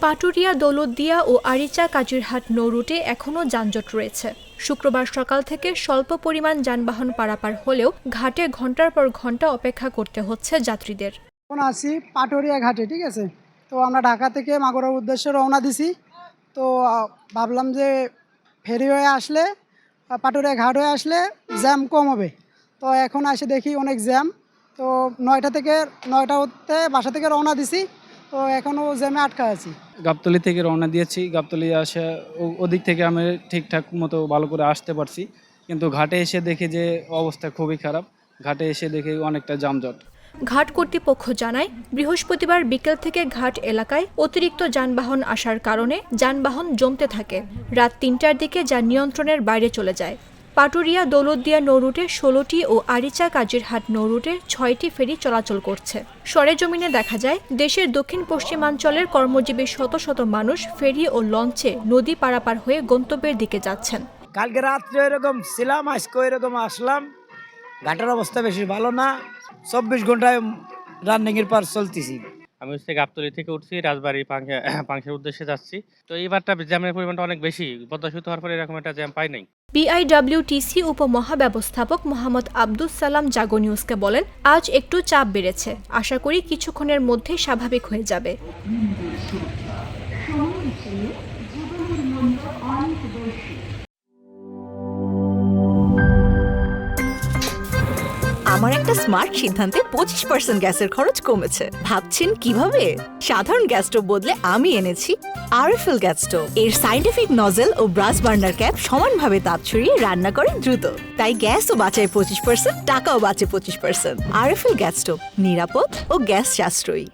পাটুরিয়া, দৌলতদিয়া ও আরিচা কাজিরহাট নৌ রুটে এখনও যানজট রয়েছে। শুক্রবার সকাল থেকে স্বল্প পরিমাণ যানবাহন পারাপার হলেও ঘাটে ঘণ্টার পর ঘণ্টা অপেক্ষা করতে হচ্ছে যাত্রীদের। এখন আছি পাটুরিয়া ঘাটে, ঠিক আছে। তো আমরা ঢাকা থেকে মাগুরার উদ্দেশ্যে রওনা দিছি। তো ভাবলাম যে ফেরি হয়ে আসলে, পাটুরিয়া ঘাট হয়ে আসলে জ্যাম কম হবে। তো এখন এসে দেখি অনেক জ্যাম। তো 9টা হতে বাসা থেকে রওনা দিছি, তো এখনও জ্যামে আটকা আছি। গাবতলী থেকে রওনা দিয়েছি। গাবতলী আসা ওদিক থেকে আমি ঠিকঠাক মতো ভালো করে আসতে পারছি, কিন্তু ঘাটে এসে দেখি যে অবস্থা খুবই খারাপ। ঘাটে এসে দেখি অনেকটা যানজট। ঘাট কর্তৃপক্ষ জানায়, বৃহস্পতিবার বিকেল থেকে ঘাট এলাকায় অতিরিক্ত যানবাহন আসার কারণে যানবাহন জমতে থাকে। রাত ৩টার দিকে যা নিয়ন্ত্রণের বাইরে চলে যায়। পাটুরিয়া, দৌলতদিয়া নৌরুটে ১৬টি ও আরিচা কাজিরহাট নৌরুটে ৬টি ফেরি চলাচল করছে। সরেজমিনে দেখা যায়, দেশের দক্ষিণ পশ্চিমাঞ্চলের কর্মজীবী শত শত মানুষ ফেরি ও লঞ্চে নদী পারাপার হয়ে গন্তব্যের দিকে যাচ্ছেন। কালকে রাত্রে এরকম ছিলাম, আজকে এরকম আসলাম। ঘাটের অবস্থা বেশি ভালো না। ২৪ ঘন্টায় রানিংয়ের পর চলতেছি। আমি গাবতলী থেকে উঠছি, রাজবাড়ী পাংশার উদ্দেশ্যে যাচ্ছি। তো এইবারটা জ্যামের পরিমাণটা অনেক বেশি। পদ্মা সেতু হওয়ার পরে এরকম একটা জ্যাম পাই নাই। বিআইডব্লিউটিসি উপমহাব্যবস্থাপক মোহাম্মদ আব্দুস সালাম জাগো নিউজকে বলেন, আজ একটু চাপ বেড়েছে, আশা করি কিছুক্ষণের মধ্যেই স্বাভাবিক হয়ে যাবে। আমার একটা স্মার্ট সিদ্ধান্তে 25% গ্যাসের খরচ কমেছে। ভাবছেন কিভাবে? সাধারণ গ্যাস স্টোভ বদলে আমি এনেছি আরএফএল গ্যাস স্টোভ। এর সাইন্টিফিক নজল ও ব্রাস বার্নার ক্যাপ সমানভাবে তাপ ছড়িয়ে রান্না করে দ্রুত। তাই গ্যাসও বাঁচায় 25%, টাকাও বাঁচে 25%। আরএফএল গ্যাস স্টোভ, নিরাপদ ও গ্যাস সাশ্রয়ী।